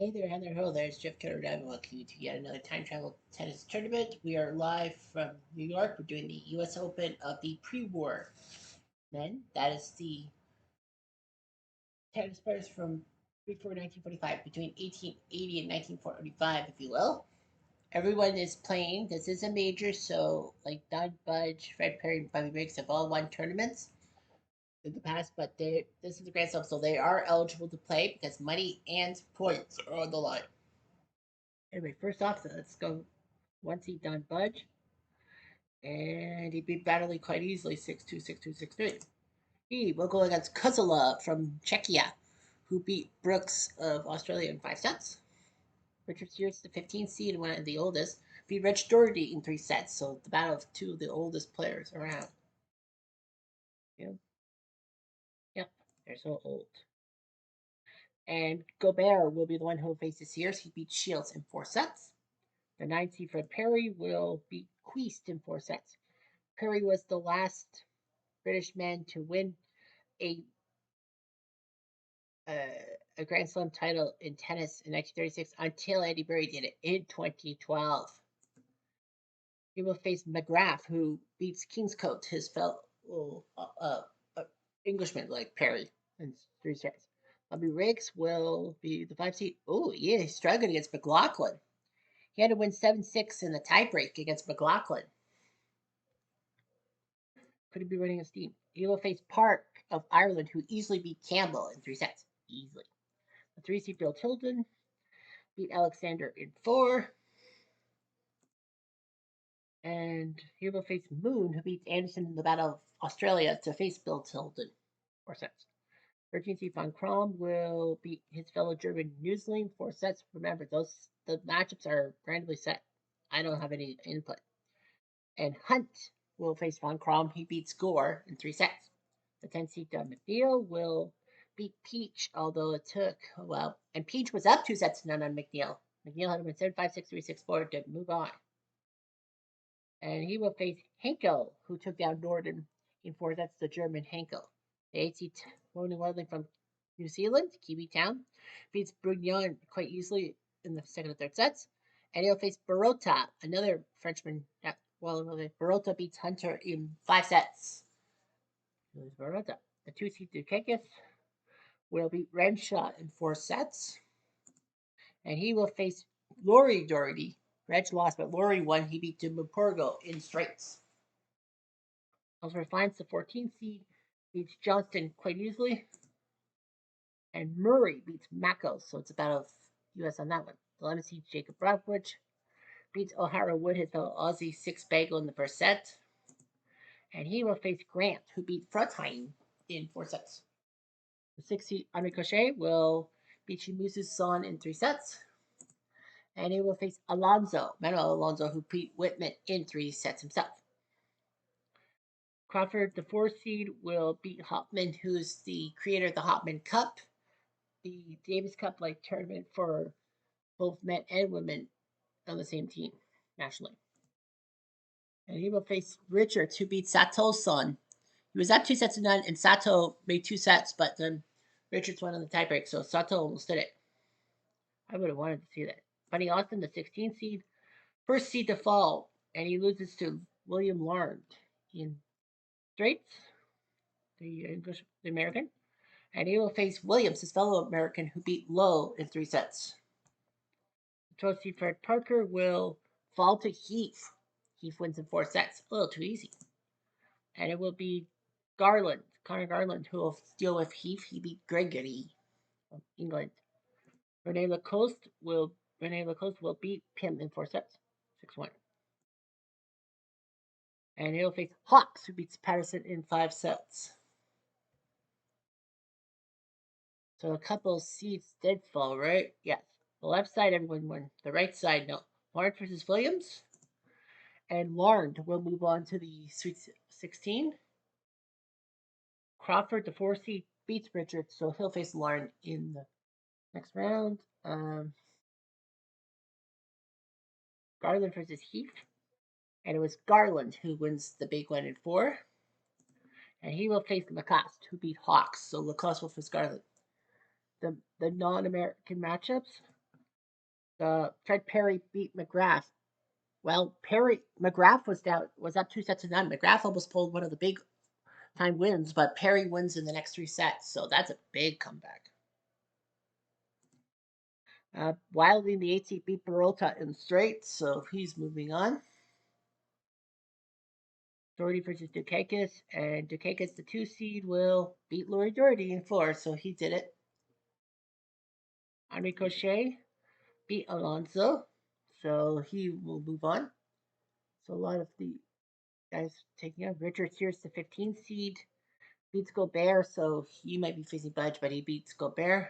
Hey there, Heather. Hello, there's Jeff Keller Dive. Welcome you to yet another time travel tennis tournament. We are live from New York. We're doing the U.S. Open of the pre-war men. That is the tennis players from before 1945, between 1880 and 1945, if you will. Everyone is playing. This is a major, so like Don Budge, Fred Perry, and Bobby Briggs have all won tournaments in the past, but this is the Grand Slam, so they are eligible to play because money and points are on the line. Anyway, first off, let's go one seed Don Budge, and he beat Battley quite easily 6-2, 6-2, 6-3. He will go against Kozula from Czechia, who beat Brooks of Australia in 5 sets. Richard Stewart's the 15th seed and one of the oldest, beat Rich Doherty in 3 sets, so the battle of two of the oldest players around. Yep, yep, they're so old. And Gobert will be the one who faces Sears. He beat Shields in 4 sets. The 9th seed Fred Perry will beat Queist in 4 sets. Perry was the last British man to win a a Grand Slam title in tennis in 1936 until Eddie Murray did it in 2012. He will face McGrath, who beats Kingscote, his fellow Englishman like Perry, in 3 sets. Bobby Riggs will be the 5 seed. Oh, yeah, he's struggling against McLaughlin. He had to win 7-6 in the tiebreak against McLaughlin. Could he be running a steam? He will face Park of Ireland, who easily beat Campbell in 3 sets. Easily. The 3 seed Bill Tilden beat Alexander in 4. And he will face Moon, who beats Anderson in the Battle of Australia to face Bill Tilden. 4 sets. 13th seed Von Krom will beat his fellow German Newsling 4 sets. Remember, the matchups are randomly set. I don't have any input. And Hunt will face Von Krom. He beats Gore in 3 sets. The 10th seed Don McNeil will beat Peach, although it took a while. And Peach was up 2 sets to none on McNeil. McNeil had to win 7-5, 6-3, 6-4 to move on. And he will face Henkel, who took down Norden in 4 sets, the German Henkel. The 8th seed Tony Wadling from New Zealand, Kiwi Town, beats Brugnon quite easily in the second and third sets. And he'll face Barota, another Frenchman. Well, Barota beats Hunter in 5 sets. There's Barota. The 2 seed Dukakis will beat Renshaw in 4 sets. And he will face Laurie Doherty. Reg lost, but Laurie won. He beat Dimopurgo in straights. Elsewhere finds the 14th seed beats Johnston quite easily. And Murray beats Mako, so it's a battle of US on that one. The 11th seed Jacob Rockwood beats O'Hara Wood, his fellow Aussie 6-bagel in the first set. And he will face Grant, who beat Frutheim in 4 sets. The 6th seed Andre Cochet will beat Shimusu's Son in 3 sets. And he will face Manuel Alonso, who beat Whitman in 3 sets himself. Crawford, the 4th seed, will beat Hopman, who's the creator of the Hopman Cup, the Davis Cup like tournament for both men and women on the same team nationally. And he will face Richards, who beat Sato's Son. He was up 2 sets to none, and Sato made 2 sets, but then Richards won on the tiebreak, so Sato almost did it. I would have wanted to see that. Bunny Austin, the 16th seed, first seed to fall, and he loses to William Larned in straights, the American. And he will face Williams, his fellow American, who beat Lowe in 3 sets. The 12th seed Fred Parker will fall to Heath. Heath wins in 4 sets. A little too easy. And it will be Connor Garland, who will deal with Heath. He beat Gregory of England. Rene Lacoste will beat Pim in 4 sets, 6-1. And he'll face Hawks, who beats Patterson in 5 sets. So a couple of seeds did fall, right? Yes. The left side, everyone won. The right side, no. Larned versus Williams. And Larned will move on to the Sweet 16. Crawford, the 4 seed, beats Richards, so he'll face Larned in the next round. Garland versus Heath. And it was Garland who wins the big one in 4. And he will face Lacoste, who beat Hawks. So Lacoste will face Garland. The non-American matchups. Fred Perry beat McGrath. Well, McGrath was up 2 sets to none. McGrath almost pulled one of the big time wins, but Perry wins in the next 3 sets, so that's a big comeback. Wildly in the 8th beat Peralta in straight, so he's moving on. Doherty versus Dukakis, and Dukakis, the 2 seed, will beat Lori Doherty in 4, so he did it. Henri Cochet beat Alonso, so he will move on. So a lot of the guys taking out. Richard Sears, the 15 seed, beats Gobert, so he might be facing Budge, but he beats Gobert.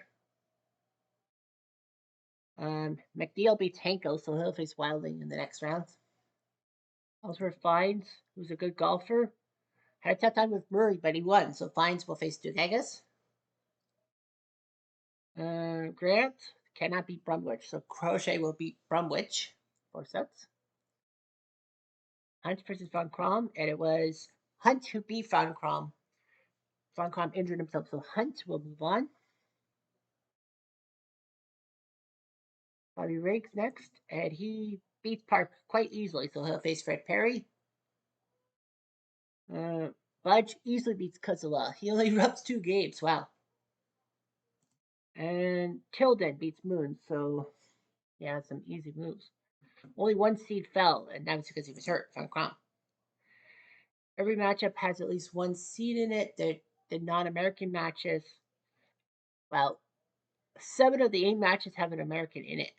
McNeil beats Henko, so he'll face Wilding in the next round. Ellsworth Fines, who's a good golfer, had a tough time with Murray, but he won, so Fines will face Dugagas. Grant cannot beat Brumwich, so Crochet will beat Brumwich. 4 sets. Hunt versus Von Krom, and it was Hunt who beat Von Krom. Von Krom injured himself, so Hunt will move on. Bobby Riggs next, and he beats Park quite easily, so he'll face Fred Perry. Budge easily beats Kuzala. He only rubs 2 games. Wow. And Tilden beats Moon, so yeah, some easy moves. Only 1 seed fell, and that was because he was hurt, Von Krom. Every matchup has at least 1 seed in it. The non-American matches, well, 7 of the 8 matches have an American in it.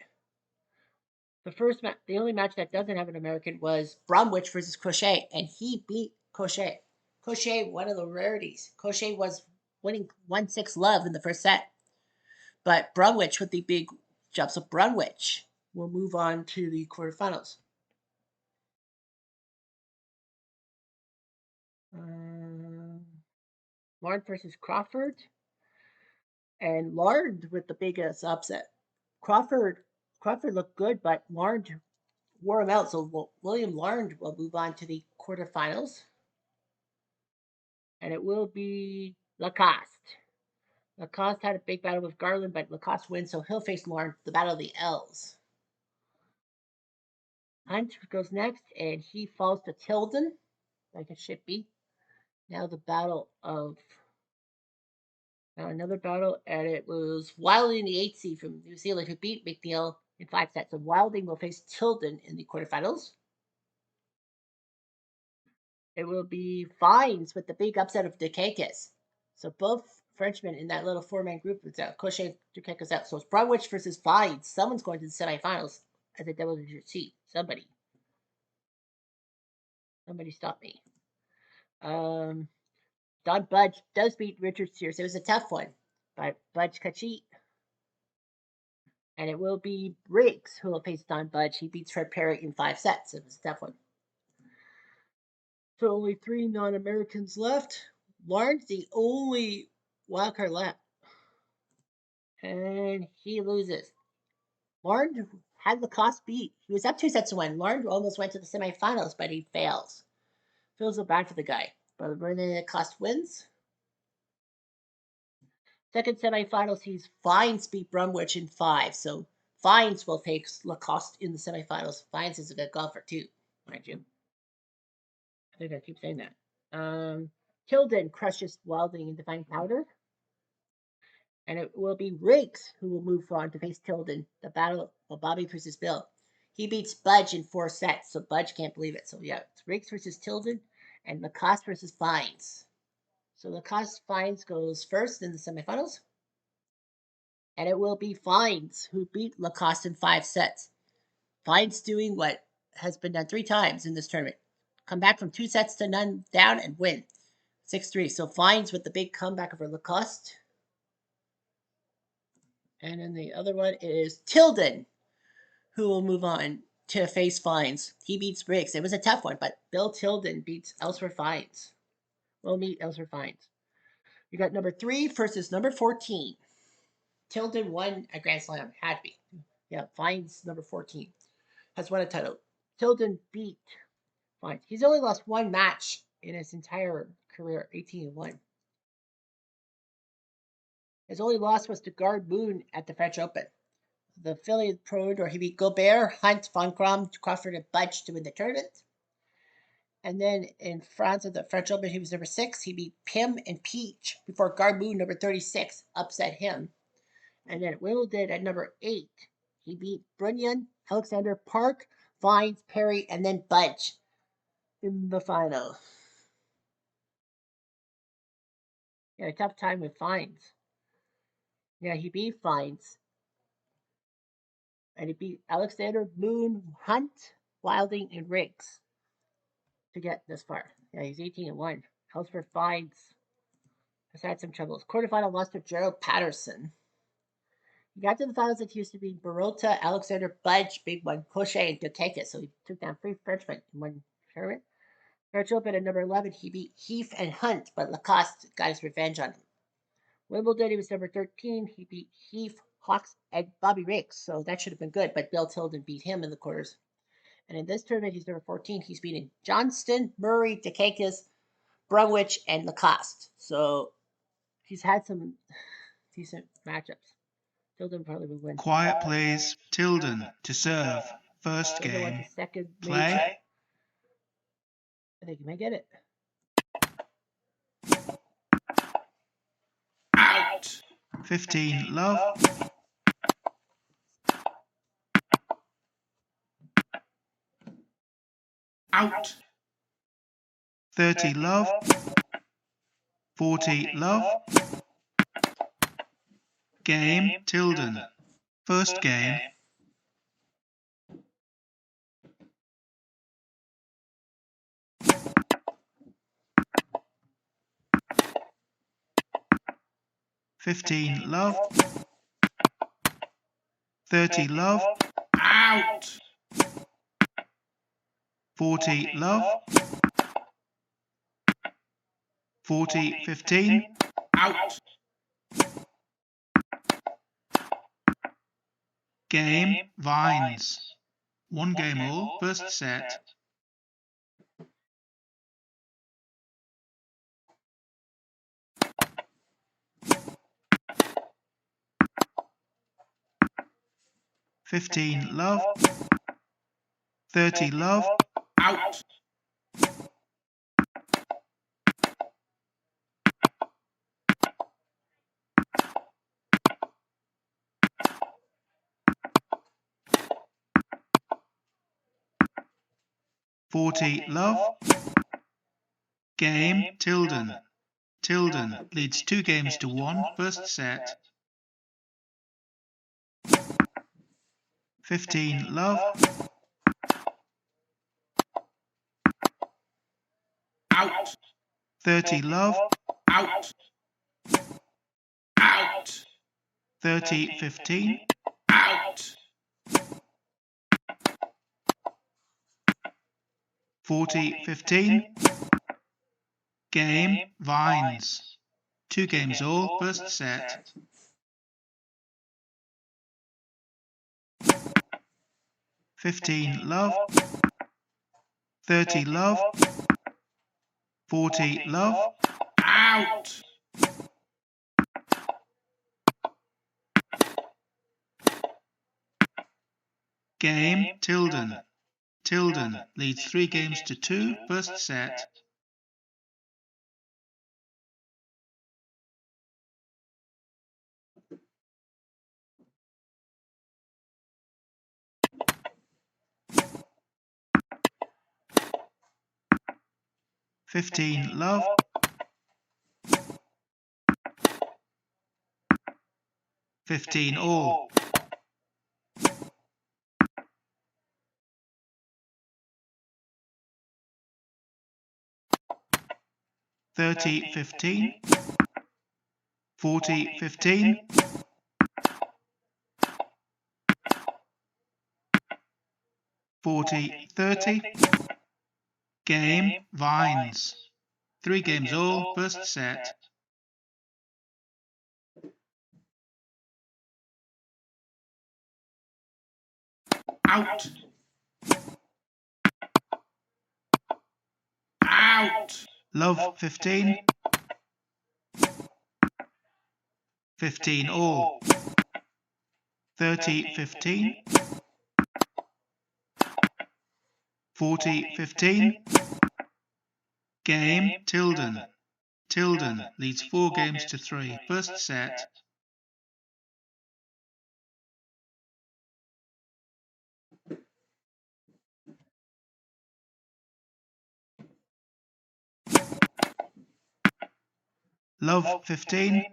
The only match that doesn't have an American was Bromwich versus Crochet, and he beat Crochet. Crochet, one of the rarities. Crochet was winning 1-6 love in the first set, but Bromwich with the big jump. So Bromwich will move on to the quarterfinals. Lard versus Crawford, and Lard with the biggest upset. Crawford looked good, but Lard wore him out. So William Lard will move on to the quarterfinals, and it will be Lacoste. Lacoste had a big battle with Garland, but Lacoste wins, so he'll face Lard, the battle of the L's. Hunt goes next, and he falls to Tilden, like it should be. Now the battle of another battle, and it was Wilding, the 8th seed from New Zealand, who beat McNeil in 5 sets. So Wilding will face Tilden in the quarterfinals. It will be Fines with the big upset of Dukakis. So both Frenchmen in that little 4-man group was out. Cochet, Dukakis out. So it's Bromwich versus Fines. Someone's going to the semifinals as a double-digit seed. Somebody stop me. Don Budge does beat Richard Sears. It was a tough one, but Budge Kachi. And it will be Riggs who will face Don Budge. He beats Fred Perry in 5 sets. It was a tough one. So only 3 non-Americans left. Lawrence, the only wildcard left. And he loses. Lawrence had Lacoste beat. He was up 2 sets to 1. Lawrence almost went to the semifinals, but he fails. Feels so bad for the guy. But Rene Lacoste wins. Second semifinals, he's Fines beat Bromwich in 5. So Fines will take Lacoste in the semifinals. Fines is a good golfer too, mind you. I think I keep saying that. Tilden crushes Wilding in Divine Powder. And it will be Riggs who will move on to face Tilden. The battle of Bobby versus Bill. He beats Budge in 4 sets, so Budge can't believe it. So yeah, it's Riggs versus Tilden and Lacoste versus Fines. So Lacoste Fines goes first in the semifinals. And it will be Fines who beat Lacoste in 5 sets. Fines doing what has been done 3 times in this tournament. Come back from 2 sets to none down and win. 6-3. So Fines with the big comeback over Lacoste. And then the other one is Tilden, who will move on to face Fines. He beats Briggs. It was a tough one, but Bill Tilden beats Ellsworth Fines. We'll meet Ellsworth Fines. You got number 3 versus number 14. Tilden won a Grand Slam. Had to be. Yeah, Fines, number 14, has won a title. Tilden beat Fines. He's only lost 1 match in his entire career, 18-1. His only loss was to Gard Moon at the French Open. the Philly Pro Tour. He beat Gobert, Hunt, Von Crom, Crawford, and Budge to win the tournament. And then in France at the French Open, he was number 6. He beat Pim and Peach before Garbu, number 36, upset him. And then at Wimbledon at number 8, he beat Brunyan, Alexander, Park, Vines, Perry, and then Budge in the final. He had a tough time with Vines. Yeah, he beat Vines. And he beat Alexander, Moon, Hunt, Wilding, and Riggs to get this far. Yeah, he's 18-1. Ellsworth Vines has had some troubles. Quarterfinal lost to Gerald Patterson. He got to the finals at Houston being Barota, Alexander, Budge, Big One, Crochet, and Dukakis. So he took down 3 Frenchmen in one tournament. French Open at number 11, he beat Heath and Hunt, but Lacoste got his revenge on him. Wimbledon, he was number 13. He beat Heath, Hawks, and Bobby Riggs. So that should have been good, but Bill Tilden beat him in the quarters. And in this tournament, he's number 14. He's beating Johnston, Murray, Dukakis, Brumwich, and Lacoste. So he's had some decent matchups. Tilden probably would win. Quiet, please. Tilden to serve. First Tilden won game. his second Play. major. I think he may get it. Out. 15 love. Out. 30 love. 40 love. Game Tilden. First game. $15 love. 30 love. Out. 40 love. 40-15. Out. Game Vines. One game all. First set. $15 love. 30 love. Out. $40 love. Game Tilden. Tilden leads 2-1. First set. 15 love. Out. 30 love. Out. Out. 30-15. Out. 40-15. Game Vines. 2 games all. First set. $15 love. 30 love. 40 love. Out. Game Tilden. Tilden leads 3-2. First set. $15 love. 15 all. $30-15. 40-15. 40-30. Game Vines. 3 games all. First set. Out. Out. Love 15. 15 all. 30-15, 40-15. Game, Tilden. Tilden leads 4-3. First set. Love 15.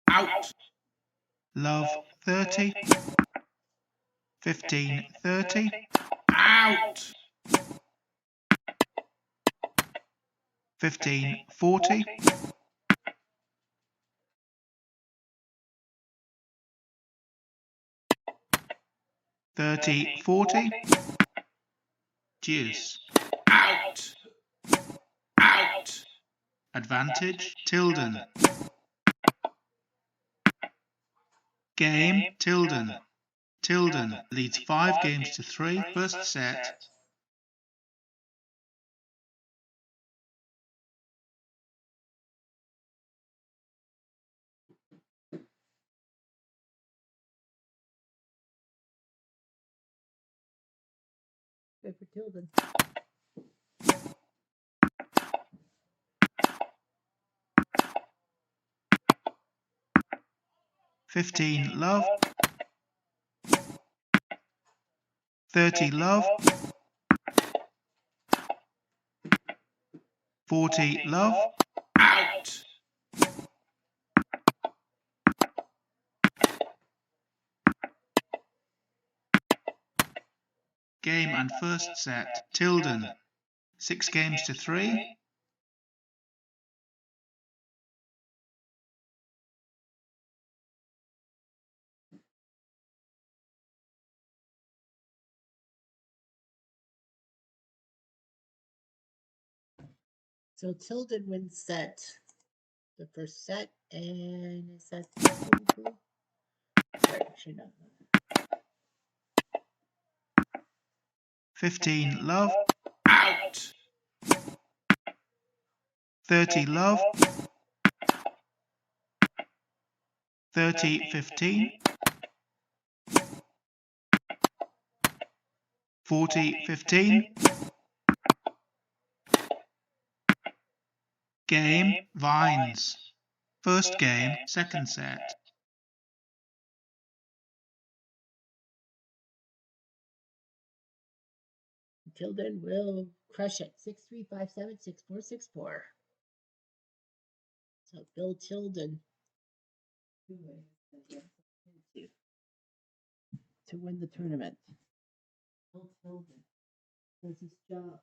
Out. Love 30. 15-30. Out. 15-40. Thirty 40. Deuce. Out. Out. Advantage, Tilden. Game, Tilden. Tilden leads 5-3. First set. Good for Tilden. 15 love. 30 love. 40 love. Out. Game and first set, Tilden. 6-3. So Tilden wins the first set, and is that actually not. 15 love. Out. 30 love. 30-15. 40-15. Game, Vines. First game, second set. Tilden will crush it. 6-3, 5-7, 6-4, 6-4. So Bill Tilden to win the tournament. Bill Tilden does his job.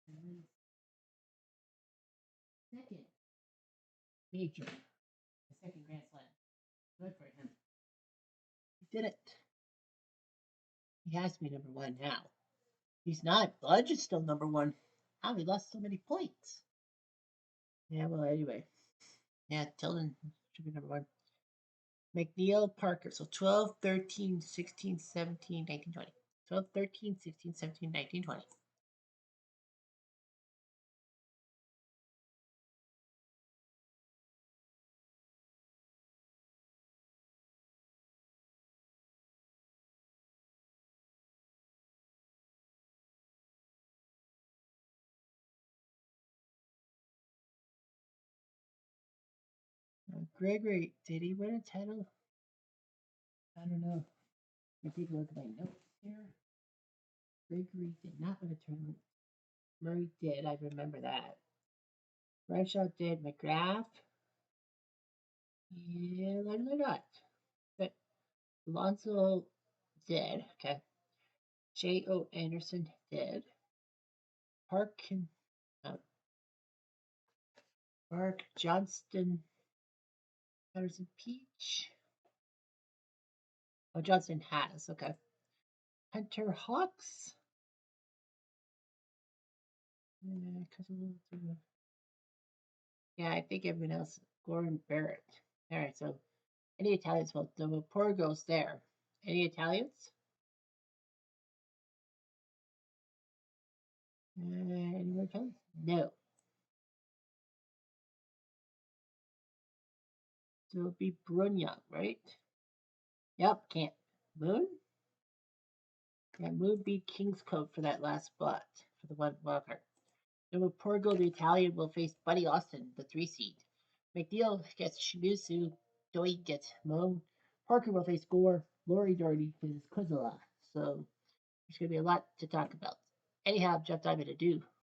And wins second major, the second Grand Slam. Good for him. He did it. He has to be number one now. He's not. Budge is still number one. How he lost so many points? Yeah, well, anyway. Yeah, Tilden should be number one. McNeil Parker. So 12, 13, 16, 17, 19, 20. 12, 13, 16, 17, 19, 20. Gregory, did he win a title? I don't know. I take a look at my notes here. Gregory did not win a tournament. Murray did. I remember that. Bradshaw did. McGrath. Yeah, Leonard not. But Alonso did. Okay. J.O. Anderson did. Parkin, Mark Johnston, Patterson Peach. Oh, Johnston has. Okay. Hunter Hawks. Yeah, I think everyone else. Gordon Barrett. All right, so any Italians? Well, the Vapor goes there. Any Italians? Any more Italians? No. So it'll be Brunya, right? Yep, can't. Moon? Yeah, Moon beat King's Coat for that last spot for the one wild card. Then Portugal, the Italian, will face Buddy Austin, the 3 seed. McNeil gets Shimizu. Doi gets Moon. Parker will face Gore. Lori Doherty faces Kuzala. So there's going to be a lot to talk about. Anyhow, Jeff Diamond, adieu.